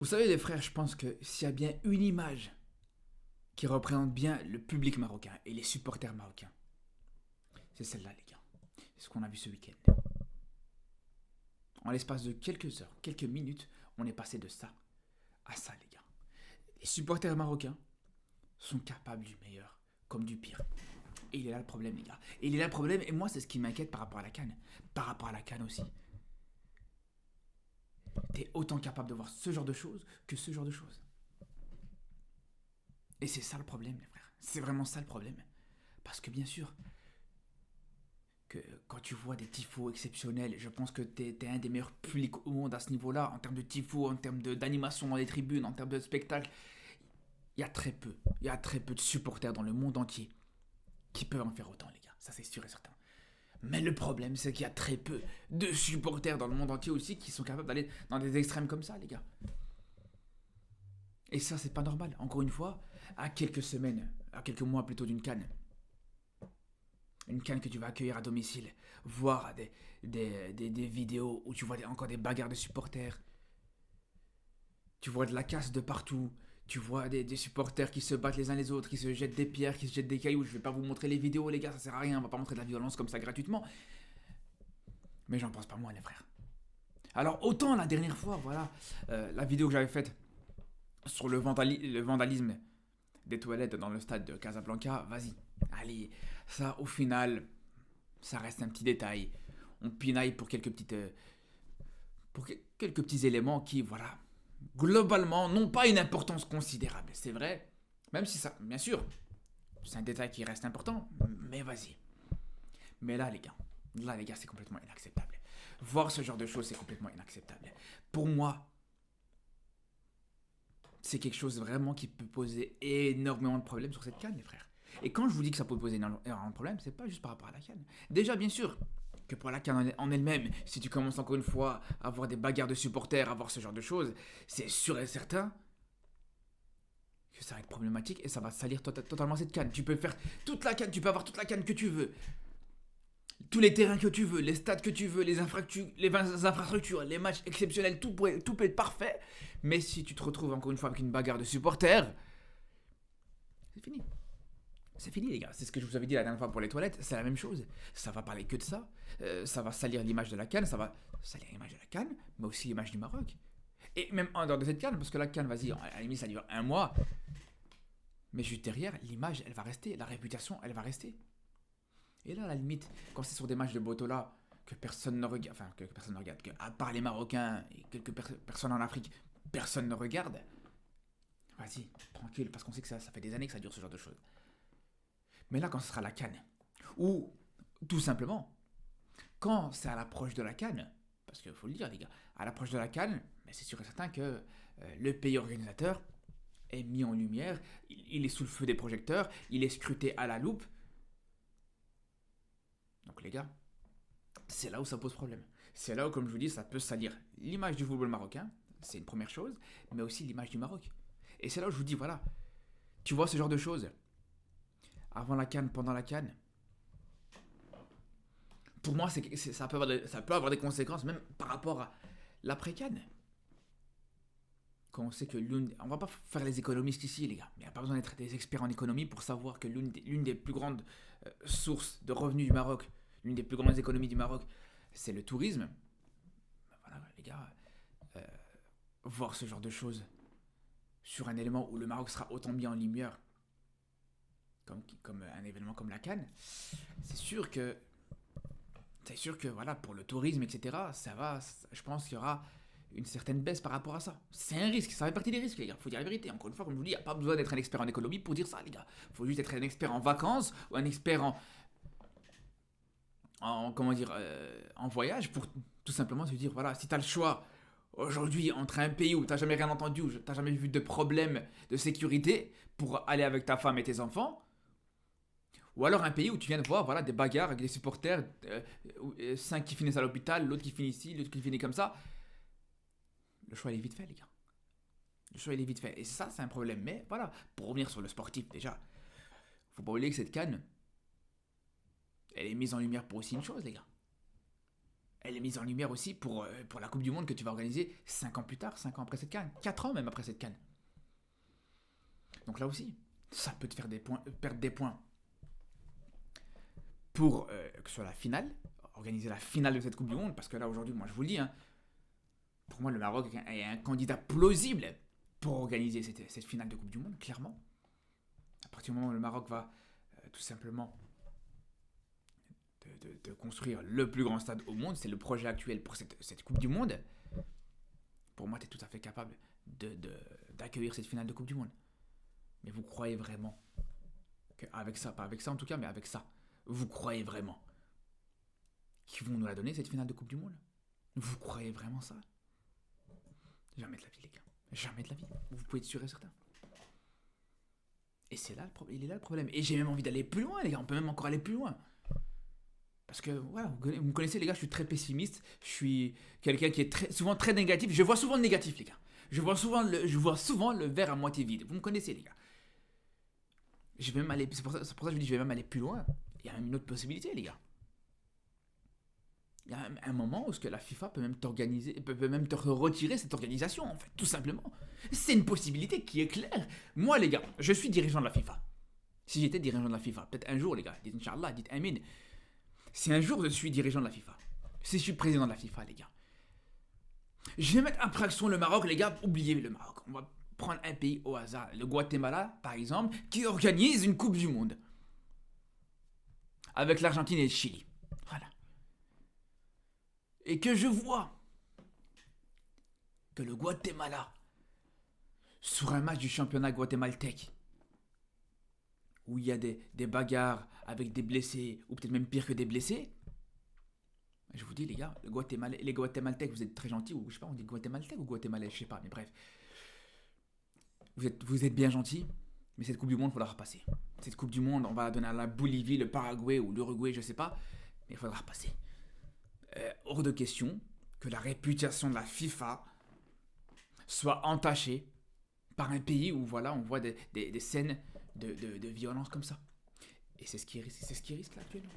Vous savez, les frères, je pense que s'il y a bien une image qui représente bien le public marocain et les supporters marocains, c'est celle-là, les gars. C'est ce qu'on a vu ce week-end. En l'espace de quelques heures, quelques minutes, on est passé de ça à ça, les gars. Les supporters marocains sont capables du meilleur comme du pire. Et il est là le problème, les gars. Et il est là le problème, et moi, c'est ce qui m'inquiète par rapport à la canne. Par rapport à la canne aussi. T'es autant capable de voir ce genre de choses que ce genre de choses. Et c'est ça le problème, les frères. C'est vraiment ça le problème. Parce que bien sûr, que quand tu vois des tifos exceptionnels, je pense que t'es un des meilleurs publics au monde à ce niveau-là, en termes de tifos, en termes d'animation dans les tribunes, en termes de spectacle. Il y a très peu de supporters dans le monde entier qui peuvent en faire autant, les gars. Ça, c'est sûr et certain. Mais le problème, c'est qu'il y a très peu de supporters dans le monde entier aussi qui sont capables d'aller dans des extrêmes comme ça, les gars. Et ça, c'est pas normal. Encore une fois, à quelques semaines, à quelques mois plutôt d'une canne, une canne que tu vas accueillir à domicile, voir des vidéos où tu vois encore des bagarres de supporters, tu vois de la casse de partout, tu vois des supporters qui se battent les uns les autres, qui se jettent des pierres, qui se jettent des cailloux. Je vais pas vous montrer les vidéos, les gars, ça sert à rien, on va pas montrer de la violence comme ça gratuitement. Mais j'en pense pas moi, les frères. Alors autant la dernière fois, voilà, la vidéo que j'avais faite sur le vandalisme des toilettes dans le stade de Casablanca, vas-y, allez, ça au final, ça reste un petit détail. On pinaille pour quelques petits éléments qui, voilà, globalement, n'ont pas une importance considérable. C'est vrai, même si ça, bien sûr, c'est un détail qui reste important, mais vas-y. Mais là, les gars, c'est complètement inacceptable. Voir ce genre de choses, c'est complètement inacceptable. Pour moi, c'est quelque chose vraiment qui peut poser énormément de problèmes sur cette canne, les frères. Et quand je vous dis que ça peut poser énormément de problèmes, c'est pas juste par rapport à la canne. Déjà, bien sûr, que pour la canne en elle-même, si tu commences encore une fois à avoir des bagarres de supporters, à voir ce genre de choses, c'est sûr et certain que ça va être problématique et ça va salir totalement cette canne. Tu peux faire toute la canne, tu peux avoir toute la canne que tu veux, tous les terrains que tu veux, les stades que tu veux, les infrastructures, les matchs exceptionnels, tout peut être parfait. Mais si tu te retrouves encore une fois avec une bagarre de supporters, c'est fini. C'est fini, les gars. C'est ce que je vous avais dit la dernière fois pour les toilettes. C'est la même chose. Ça va parler que de ça. Ça va salir l'image de la canne. Ça va salir l'image de la canne, mais aussi l'image du Maroc. Et même en dehors de cette canne, parce que la canne, vas-y, à la limite, ça dure un mois. Mais juste derrière, l'image, elle va rester. La réputation, elle va rester. Et là, à la limite, quand c'est sur des matchs de Botola que personne ne regarde, enfin, que personne ne regarde, que, à part les Marocains et quelques personnes en Afrique, personne ne regarde, vas-y, tranquille, parce qu'on sait que ça fait des années que ça dure ce genre de choses. Mais là, quand ce sera la canne, ou tout simplement, quand c'est à l'approche de la canne, parce qu'il faut le dire, les gars, à l'approche de la canne, c'est sûr et certain que le pays organisateur est mis en lumière, il est sous le feu des projecteurs, il est scruté à la loupe. Donc, les gars, c'est là où ça pose problème. C'est là où, comme je vous dis, ça peut salir l'image du football marocain, c'est une première chose, mais aussi l'image du Maroc. Et c'est là où je vous dis, voilà, tu vois ce genre de choses, avant la canne, pendant la canne, pour moi, ça peut avoir des conséquences, même par rapport à l'après-canne. Quand on sait que on va pas faire les économistes ici, les gars. Il n'y a pas besoin d'être des experts en économie pour savoir que l'une des plus grandes sources de revenus du Maroc, l'une des plus grandes économies du Maroc, c'est le tourisme. Ben voilà, les gars, euh, voir ce genre de choses sur un élément où le Maroc sera autant mis en lumière, comme un événement comme la Cannes, c'est sûr que, voilà, pour le tourisme, etc., je pense qu'il y aura une certaine baisse par rapport à ça. C'est un risque, ça fait partie des risques, les gars. Faut dire la vérité. Encore une fois, comme je vous dis, il n'y a pas besoin d'être un expert en économie pour dire ça, les gars. Faut juste être un expert en vacances ou un expert comment dire, en voyage pour tout simplement se dire, voilà, si tu as le choix aujourd'hui entre un pays où tu n'as jamais rien entendu, où tu n'as jamais vu de problème de sécurité pour aller avec ta femme et tes enfants, ou alors un pays où tu viens de voir voilà, des bagarres avec des supporters, 5 qui finissent à l'hôpital, l'autre qui finit ici, l'autre qui finit comme ça, le choix il est vite fait, les gars. Le choix il est vite fait. Et ça, c'est un problème. Mais voilà, pour revenir sur le sportif déjà, faut pas oublier que cette canne, elle est mise en lumière pour aussi une chose, les gars. Elle est mise en lumière aussi pour la Coupe du Monde que tu vas organiser 5 ans plus tard, 5 ans après cette CAN, 4 ans même après cette CAN. Donc là aussi, ça peut te faire perdre des points pour que ce soit la finale, organiser la finale de cette Coupe du Monde, parce que là aujourd'hui, moi je vous le dis, hein, pour moi le Maroc est un candidat plausible pour organiser cette finale de Coupe du Monde, clairement. À partir du moment où le Maroc va tout simplement de construire le plus grand stade au monde, c'est le projet actuel pour cette Coupe du Monde, pour moi tu es tout à fait capable d'accueillir cette finale de Coupe du Monde. Mais vous croyez vraiment qu'avec ça, pas avec ça en tout cas, mais avec ça, vous croyez vraiment qu'ils vont nous la donner cette finale de Coupe du Monde? Vous croyez vraiment ça? Jamais de la vie les gars, jamais de la vie, vous pouvez être sûr et certain. Et c'est là il est là le problème. Et j'ai même envie d'aller plus loin les gars, on peut même encore aller plus loin. Parce que voilà, vous me connaissez les gars, je suis très pessimiste, je suis quelqu'un qui est souvent très négatif, je vois souvent le négatif les gars. Je vois souvent le verre à moitié vide, vous me connaissez les gars. Je vais même aller, c'est pour ça que je vous dis, je vais même aller plus loin. Il y a même une autre possibilité les gars. Il y a un moment où la FIFA peut même peut même te retirer cette organisation en fait, tout simplement. C'est une possibilité qui est claire. Moi les gars, je suis dirigeant de la FIFA. Si j'étais dirigeant de la FIFA, peut-être un jour les gars, dites Inch'Allah, dites Amin. Si un jour je suis dirigeant de la FIFA, si je suis président de la FIFA, les gars, je vais mettre après action le Maroc, les gars, oubliez le Maroc. On va prendre un pays au hasard, le Guatemala, par exemple, qui organise une Coupe du Monde. Avec l'Argentine et le Chili. Voilà. Et que je vois que le Guatemala, sur un match du championnat guatémaltèque, où il y a des bagarres avec des blessés, ou peut-être même pire que des blessés, je vous dis les gars, les Guatémaltèques, vous êtes très gentils, ou je sais pas, on dit Guatémaltèque ou Guatémalais, je sais pas, mais bref. Vous êtes bien gentils, mais cette Coupe du Monde, il faudra repasser. Cette Coupe du Monde, on va la donner à la Bolivie, le Paraguay ou l'Uruguay, je sais pas, mais il faudra repasser. Hors de question que la réputation de la FIFA soit entachée par un pays où voilà, on voit des scènes de violence comme ça. Et c'est ce qui risque là actuellement.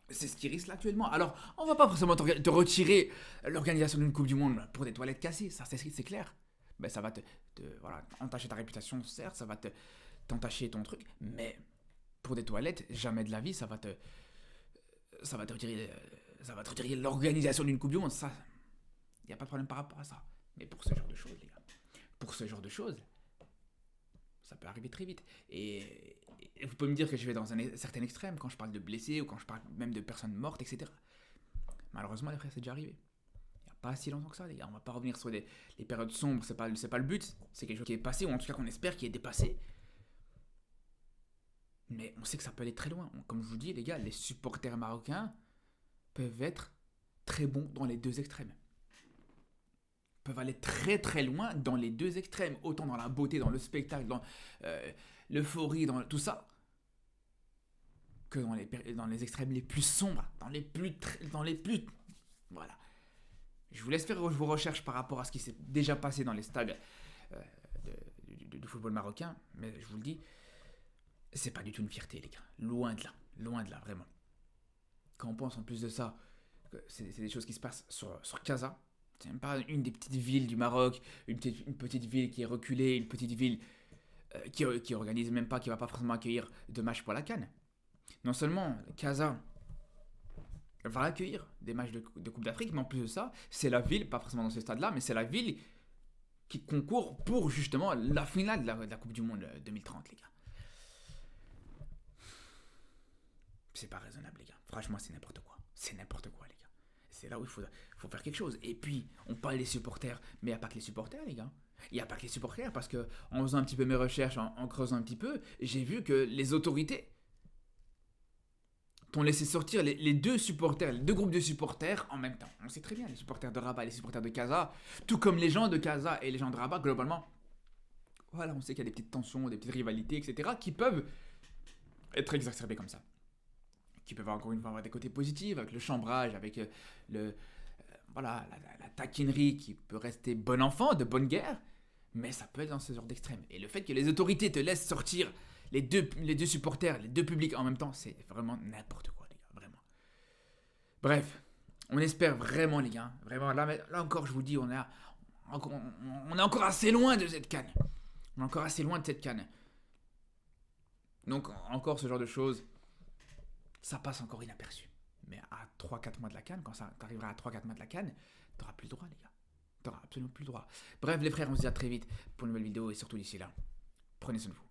C'est ce qui risque là actuellement. Alors, on va pas forcément te retirer l'organisation d'une Coupe du Monde pour des toilettes cassées, ça c'est clair. Ben, ça va voilà, entacher ta réputation, certes, ça va t'entacher ton truc, mais pour des toilettes, jamais de la vie, ça va te retirer l'organisation d'une Coupe du Monde. Ça, il n'y a pas de problème par rapport à ça. Mais pour ce genre de choses, les gars, pour ce genre de choses, ça peut arriver très vite. Et vous pouvez me dire que je vais dans un certain extrême quand je parle de blessés ou quand je parle même de personnes mortes, etc. Malheureusement, les frères, c'est déjà arrivé. Il n'y a pas si longtemps que ça, les gars. On va pas revenir sur les périodes sombres, c'est pas le but. C'est quelque chose qui est passé, ou en tout cas qu'on espère qui est dépassé. Mais on sait que ça peut aller très loin. Comme je vous dis, les gars, les supporters marocains peuvent être très bons dans les deux extrêmes. Peuvent aller très très loin dans les deux extrêmes, autant dans la beauté, dans le spectacle, dans l'euphorie, dans tout ça, que dans les extrêmes les plus sombres, dans les plus... Voilà. Je vous laisse faire vos recherches par rapport à ce qui s'est déjà passé dans les stades du football marocain, mais je vous le dis, c'est pas du tout une fierté, les gars. Loin de là, vraiment. Quand on pense en plus de ça, que c'est des choses qui se passent sur Casa. C'est même pas une des petites villes du Maroc, une petite ville qui est reculée, une petite ville qui organise même pas, qui va pas forcément accueillir de matchs pour la CAN. Non seulement Casa va accueillir des matchs de Coupe d'Afrique, mais en plus de ça, c'est la ville, pas forcément dans ce stade-là, mais c'est la ville qui concourt pour justement la finale de la Coupe du Monde 2030, les gars. C'est pas raisonnable, les gars. Franchement, c'est n'importe quoi. C'est n'importe quoi, les gars. C'est là où il faut faire quelque chose. Et puis, on parle des supporters, mais il n'y a pas que les supporters, les gars. Il n'y a pas que les supporters, parce que en faisant un petit peu mes recherches, en creusant un petit peu, j'ai vu que les autorités t'ont laissé sortir les deux groupes de supporters en même temps. On sait très bien, les supporters de Rabat et les supporters de Casa, tout comme les gens de Casa et les gens de Rabat, globalement, voilà, on sait qu'il y a des petites tensions, des petites rivalités, etc., qui peuvent être exacerbées comme ça. Qui peuvent encore une fois avoir des côtés positifs, avec le chambrage, avec voilà, la taquinerie qui peut rester bon enfant, de bonne guerre, mais ça peut être dans ce genre d'extrême. Et le fait que les autorités te laissent sortir les deux supporters, les deux publics en même temps, c'est vraiment n'importe quoi, les gars, vraiment. Bref, On espère vraiment, les gars. Vraiment, là encore, je vous dis, on est encore assez loin de cette canne. On est encore assez loin de cette canne. Donc, encore ce genre de choses, ça passe encore inaperçu. Mais à 3-4 mois de la canne, quand ça t'arrivera à 3-4 mois de la canne, t'auras plus le droit, les gars. T'auras absolument plus le droit. Bref, les frères, on se dit à très vite pour une nouvelle vidéo et surtout d'ici là, prenez soin de vous.